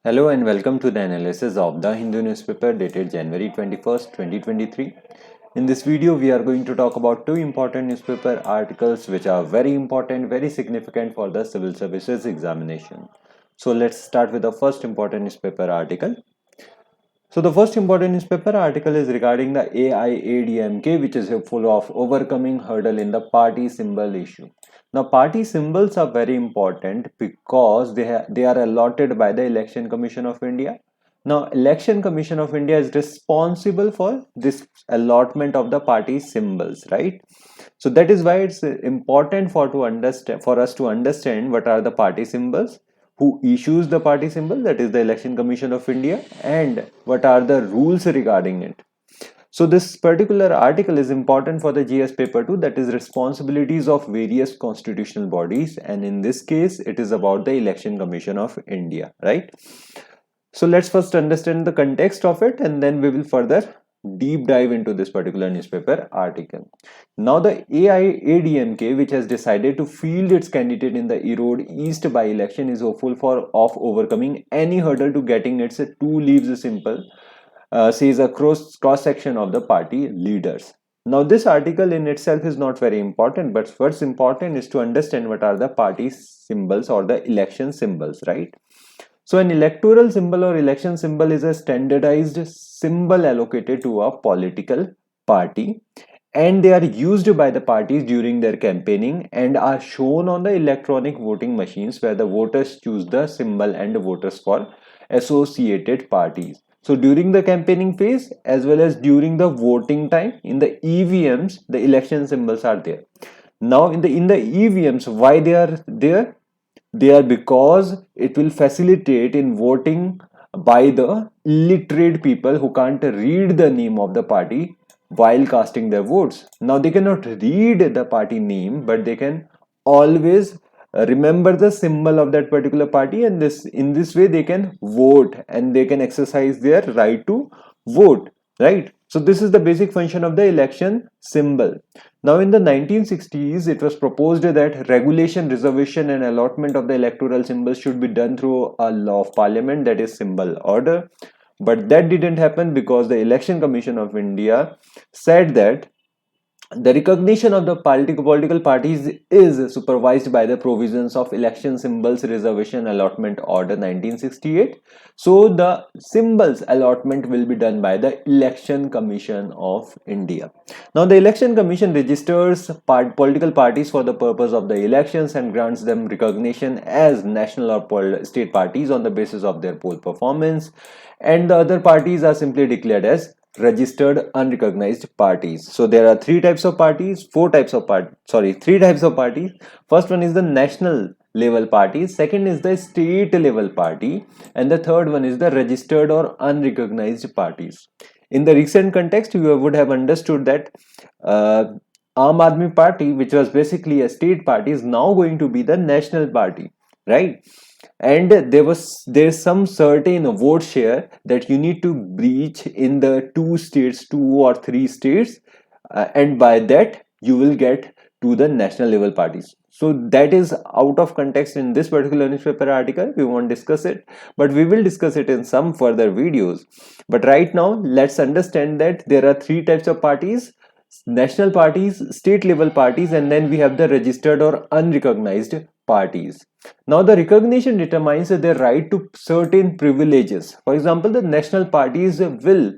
Hello and welcome to the analysis of the Hindu newspaper dated January 21st, 2023. In this video, we are going to talk about two important newspaper articles which are very important, very significant for the civil services examination. So let's start with the first important newspaper article. So the first important newspaper article is regarding the AIADMK, which is full of overcoming hurdle in the party symbol issue. Now, party symbols are very important because they are allotted by the Election Commission of India. Now, Election Commission of India is responsible for this allotment of the party symbols, right? So that is why it's important for us to understand what are the party symbols, who issues the party symbol, that is the Election Commission of India, and what are the rules regarding it. So this particular article is important for the GS paper 2, that is responsibilities of various constitutional bodies, and in this case it is about the Election Commission of India, right? So let's first understand the context of it and then we will further deep dive into this particular newspaper article. Now the AIADMK, which has decided to field its candidate in the Erode East by-election, is hopeful of overcoming any hurdle to getting its two leaves simple, says a cross section of the party leaders. Now this article in itself is not very important, but what's important is to understand what are the party symbols or the election symbols, right? So an electoral symbol or election symbol is a standardized symbol allocated to a political party, and they are used by the parties during their campaigning and are shown on the electronic voting machines where the voters choose the symbol and voters for associated parties. So during the campaigning phase as well as during the voting time in the EVMs, the election symbols are there. Now in the EVMs, why they are there? They are because it will facilitate in voting by the illiterate people who can't read the name of the party while casting their votes. Now they cannot read the party name, but they can always remember the symbol of that particular party, and in this way they can vote and they can exercise their right to vote, right? So this is the basic function of the election symbol. Now in the 1960s, it was proposed that regulation, reservation and allotment of the electoral symbols should be done through a law of parliament, that is symbol order. But that didn't happen because the Election Commission of India said that the recognition of the political parties is supervised by the provisions of Election Symbols Reservation Allotment Order 1968. So the symbols allotment will be done by the Election Commission of India. Now the Election Commission registers political parties for the purpose of the elections and grants them recognition as national or state parties on the basis of their poll performance, and the other parties are simply declared as registered unrecognized parties. So there are three types of parties. First one is the national level party, second is the state level party, and the third one is the registered or unrecognized parties. In the recent context, you would have understood that Aam Aadmi Party, which was basically a state party, is now going to be the national party, right? And there's some certain vote share that you need to breach in the two or three states, and by that you will get to the national level parties. So that is out of context in this particular newspaper article. We won't discuss it, but we will discuss it in some further videos. But right now let's understand that there are three types of parties: national parties, state level parties, and then we have the registered or unrecognized parties. Now the recognition determines their right to certain privileges. For example, the national parties will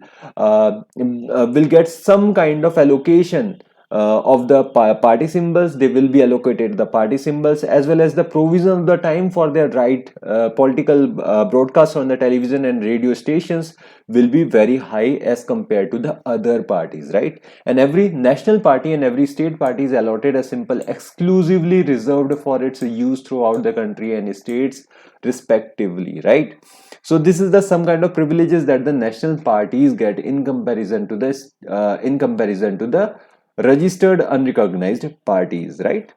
get some kind of allocation of the party symbols. They will be allocated the party symbols as well as the provision of the time for their right political broadcasts on the television and radio stations will be very high as compared to the other parties, right? And every national party and every state party is allotted a symbol exclusively reserved for its use throughout the country and states respectively, right? So this is the some kind of privileges that the national parties get in comparison to this the registered unrecognized parties, right?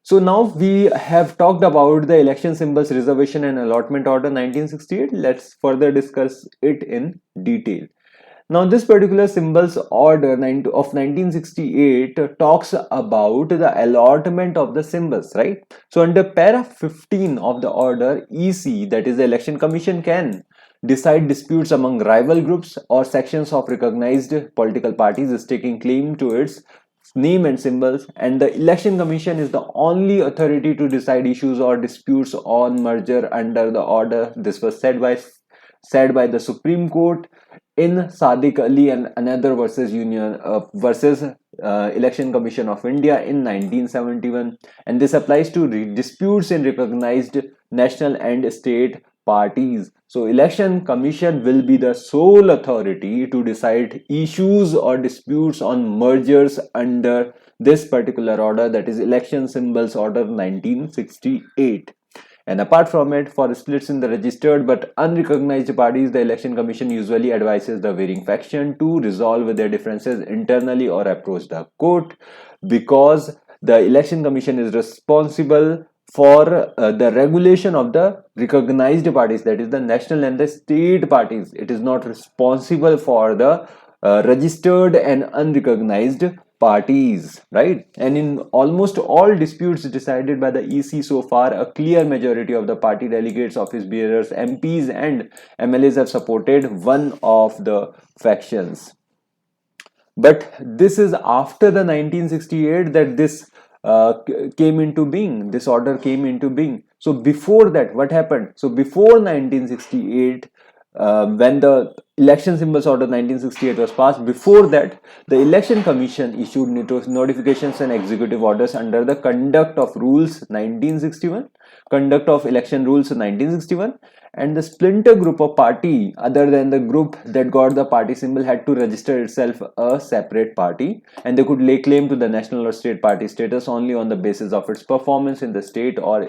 So now we have talked about the election symbols reservation and allotment order 1968. Let's further discuss it in detail. Now, this particular symbols order of 1968 talks about the allotment of the symbols, right? So, under para 15 of the order, EC, that is the Election Commission, can decide disputes among rival groups or sections of recognized political parties staking claim to its name and symbols, and the Election Commission is the only authority to decide issues or disputes on merger under the order. This was said by the Supreme Court in Sadiq Ali and another versus Election Commission of India in 1971, and this applies to disputes in recognized national and state parties. So Election Commission will be the sole authority to decide issues or disputes on mergers under this particular order, that is Election Symbols Order 1968. And apart from it, for splits in the registered but unrecognized parties, the Election Commission usually advises the varying faction to resolve their differences internally or approach the court, because the Election Commission is responsible for the regulation of the recognized parties, that is the national and the state parties. It is not responsible for the registered and unrecognized parties, right? And in almost all disputes decided by the EC so far, a clear majority of the party delegates, office bearers, MPs and MLAs have supported one of the factions. But this is after the 1968 that this came into being, this order came into being. So before that, what happened? So before 1968, when the Election Symbols Order 1968 was passed, before that, the Election Commission issued notifications and executive orders under the Conduct of Rules 1961, Conduct of Election Rules 1961, and the splinter group of party other than the group that got the party symbol had to register itself a separate party, and they could lay claim to the national or state party status only on the basis of its performance in the state or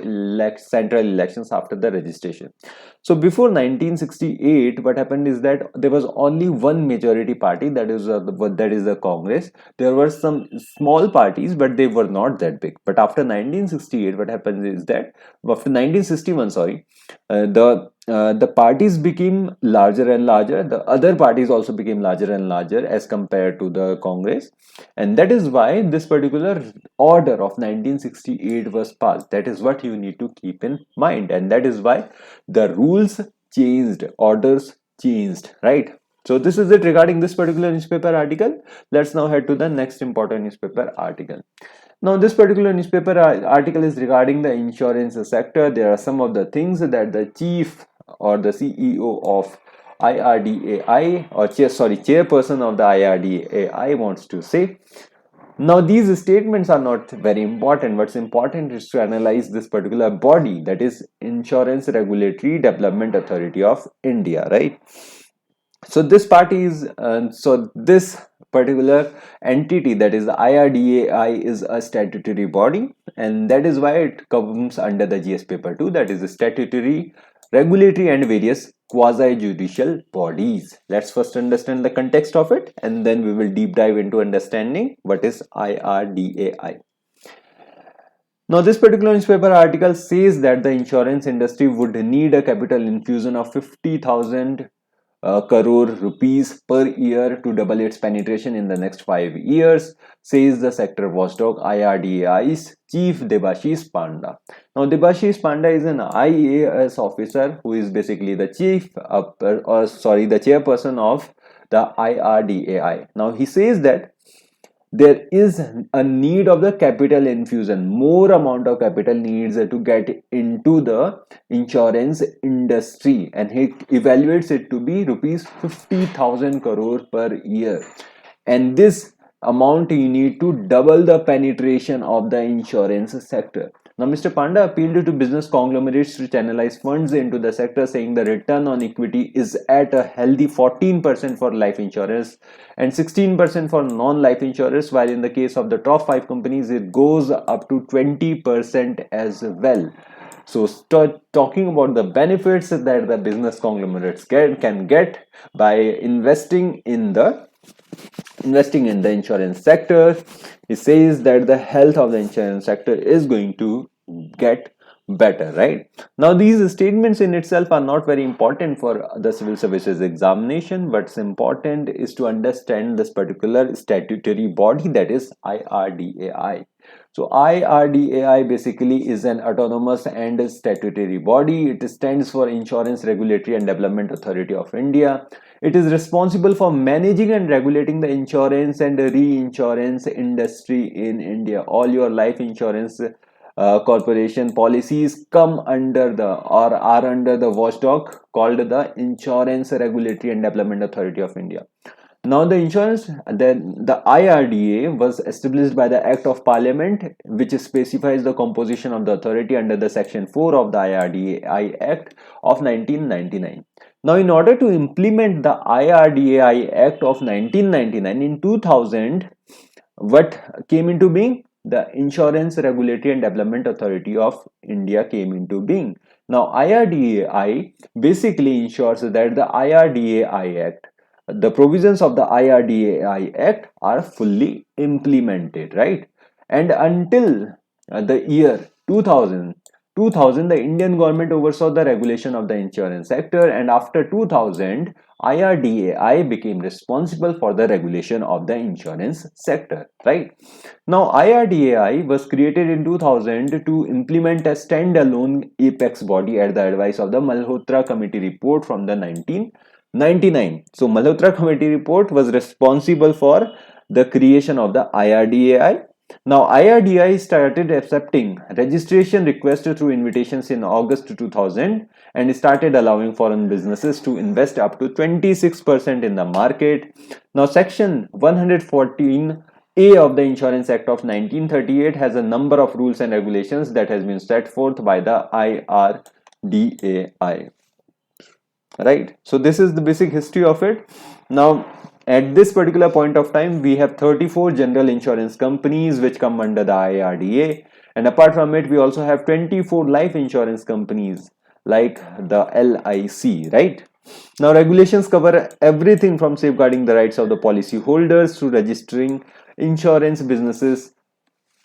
central elections after the registration. So before 1968, what happened is that there was only one majority party, that is the Congress. There were some small parties, but they were not that big. But after 1968, what happens is that after 1961, sorry, the parties became larger and larger. The other parties also became larger and larger as compared to the Congress, and that is why this particular order of 1968 was passed. That is what you need to keep in mind, and that is why the rules changed, orders changed, right? So this is it regarding this particular newspaper article. Let's now head to the next important newspaper article. Now, this particular newspaper article is regarding the insurance sector. There are some of the things that the chief or the CEO of IRDAI or chairperson of the IRDAI wants to say. Now, these statements are not very important. What's important is to analyze this particular body, that is Insurance Regulatory Development Authority of India, right? So this this particular entity, that is the IRDAI, is a statutory body, and that is why it comes under the GS paper 2, that is the statutory, regulatory and various quasi-judicial bodies. Let's first understand the context of it, and then we will deep dive into understanding what is IRDAI. Now, this particular newspaper article says that the insurance industry would need a capital infusion of 50,000 crore rupees per year to double its penetration in the next 5 years, says the sector watchdog IRDAI's chief Debashish Panda. Now, Debashish Panda is an IAS officer who is basically the the chairperson of the IRDAI. Now, he says that there is a need of the capital infusion, more amount of capital needs to get into the insurance industry, and he evaluates it to be rupees 50,000 crore per year, and this amount you need to double the penetration of the insurance sector. Now, Mr. Panda appealed to business conglomerates to channelize funds into the sector, saying the return on equity is at a healthy 14% for life insurance and 16% for non-life insurers, while in the case of the top 5 companies, it goes up to 20% as well. So, talking about the benefits that the business conglomerates can get by investing in the insurance sector, it says that the health of the insurance sector is going to get better, right? Now these statements in itself are not very important for the civil services examination. What's important is to understand this particular statutory body, that is IRDAI. So IRDAI basically is an autonomous and statutory body. It stands for Insurance Regulatory and Development Authority of India. It is responsible for managing and regulating the insurance and reinsurance industry in India. All your life insurance corporation policies come under the or are under the watchdog called the Insurance Regulatory and Development Authority of India. Now the IRDA was established by the Act of Parliament, which specifies the composition of the authority under the Section 4 of the IRDAI Act of 1999. Now, in order to implement the IRDAI Act of 1999 in 2000, what came into being? The Insurance Regulatory and Development Authority of India came into being. Now, IRDAI basically ensures that the IRDAI Act, the provisions of the IRDAI Act are fully implemented, right? And until the year 2000, the Indian government oversaw the regulation of the insurance sector, and after 2000, IRDAI became responsible for the regulation of the insurance sector, right? Now, IRDAI was created in 2000 to implement a standalone apex body at the advice of the Malhotra Committee report from the 1999. So, Malhotra Committee report was responsible for the creation of the IRDAI. Now, IRDAI started accepting registration requests through invitations in August 2000 and started allowing foreign businesses to invest up to 26% in the market. Now, Section 114A of the Insurance Act of 1938 has a number of rules and regulations that has been set forth by the IRDAI. Right, so this is the basic history of it. Now, at this particular point of time, we have 34 general insurance companies which come under the IRDA, and apart from it, we also have 24 life insurance companies like the LIC, right? Now, regulations cover everything from safeguarding the rights of the policy holders to registering insurance businesses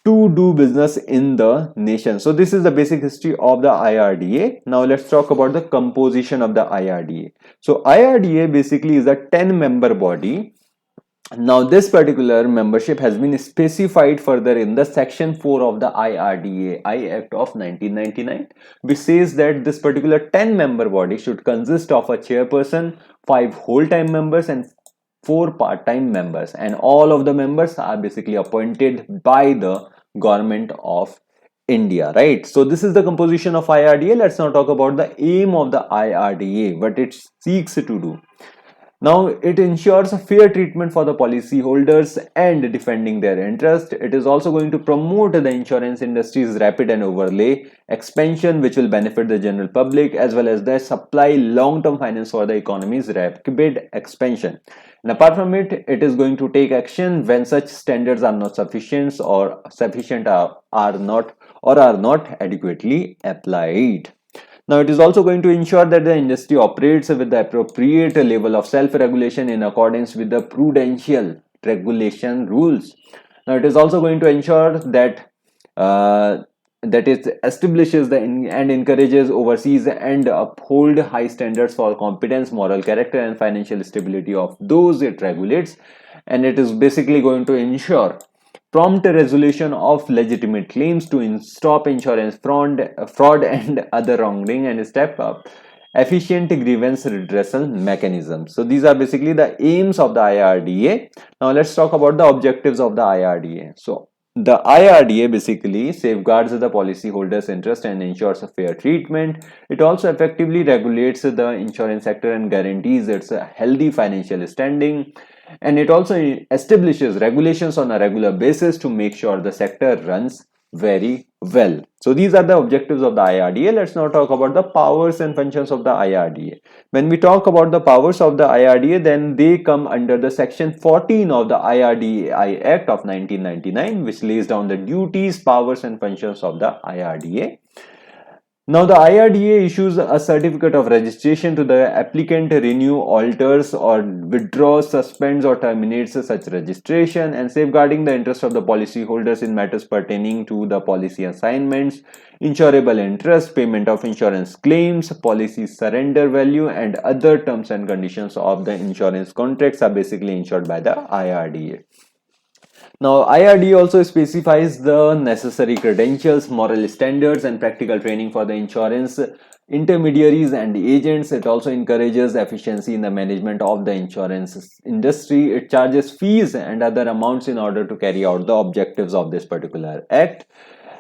to do business in the nation. So this is the basic history of the IRDA. Now let's talk about the composition of the IRDA. So IRDA basically is a 10-member body. Now this particular membership has been specified further in the Section 4 of the IRDAI Act of 1999, which says that this particular 10-member body should consist of a chairperson, 5 whole-time members and 4 part-time members, and all of the members are basically appointed by the government of India, right? So this is the composition of IRDA. Let's now talk about the aim of the IRDA, what it seeks to do. Now, it ensures a fair treatment for the policyholders and defending their interest. It is also going to promote the insurance industry's rapid and overlay expansion, which will benefit the general public, as well as the supply long-term finance for the economy's rapid expansion. And apart from it, it is going to take action when such standards are not sufficient or are not adequately applied. Now, it is also going to ensure that the industry operates with the appropriate level of self-regulation in accordance with the prudential regulation rules. Now, it is also going to ensure that it establishes and encourages, oversees and uphold high standards for competence, moral character and financial stability of those it regulates. And it is basically going to ensure prompt resolution of legitimate claims to stop insurance fraud and other wrongdoing, and step up efficient grievance redressal mechanisms. So these are basically the aims of the IRDA. Now let's talk about the objectives of the IRDA. So the IRDA basically safeguards the policyholders' interest and ensures a fair treatment. It also effectively regulates the insurance sector and guarantees its healthy financial standing. And it also establishes regulations on a regular basis to make sure the sector runs very well. So these are the objectives of the IRDA. Let's now talk about the powers and functions of the IRDA. When we talk about the powers of the IRDA, then they come under the Section 14 of the IRDAI Act of 1999, which lays down the duties, powers and functions of the IRDA. Now the IRDA issues a certificate of registration to the applicant, renew, alters or withdraws, suspends or terminates such registration, and safeguarding the interest of the policyholders in matters pertaining to the policy assignments, insurable interest, payment of insurance claims, policy surrender value, and other terms and conditions of the insurance contracts are basically ensured by the IRDA. Now, IRD also specifies the necessary credentials, moral standards, and practical training for the insurance intermediaries and agents. It also encourages efficiency in the management of the insurance industry. It charges fees and other amounts in order to carry out the objectives of this particular act.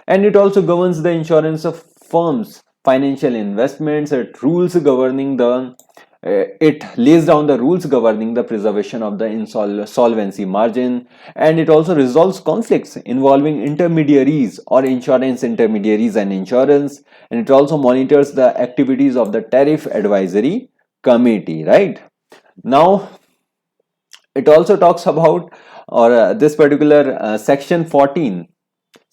And it also governs the insurance of firms, financial investments. It lays down the rules governing the preservation of the solvency margin, and it also resolves conflicts involving intermediaries or insurance intermediaries and insurance, and it also monitors the activities of the tariff advisory committee. Right now, it also talks about, or this particular section 14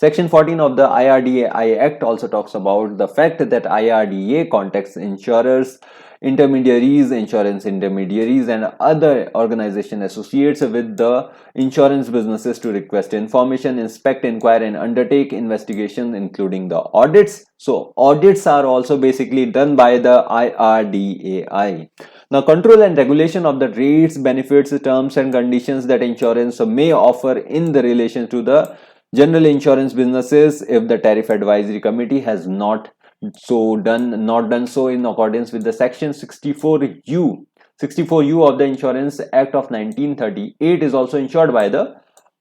of the IRDAI Act also talks about the fact that IRDA contacts insurers, intermediaries, insurance intermediaries, and other organization associates with the insurance businesses to request information, inspect, inquire, and undertake investigations, including the audits. So audits are also basically done by the IRDAI. Now, control and regulation of the rates, benefits, terms, and conditions that insurance may offer in the relation to the general insurance businesses if the tariff advisory committee has not done so in accordance with the section 64U of the Insurance Act of 1938 is also ensured by the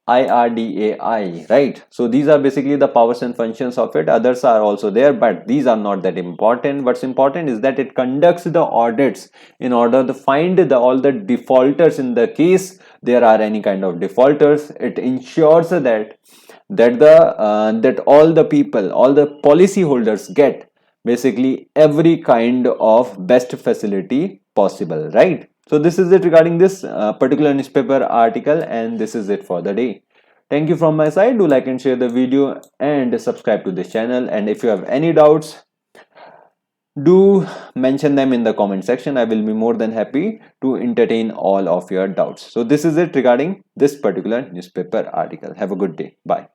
IRDAI, right? So these are basically the powers and functions of it. Others are also there, but these are not that important. What's important is that it conducts the audits in order to find all the defaulters in the case there are any kind of defaulters. It ensures that all the people, all the policy holders get basically every kind of best facility possible, right? So this is it regarding this particular newspaper article, and this is it for the day. Thank you from my side. Do like and share the video and subscribe to this channel, and if you have any doubts, do mention them in the comment section. I will be more than happy to entertain all of your doubts. So this is it regarding this particular newspaper article. Have a good day. Bye.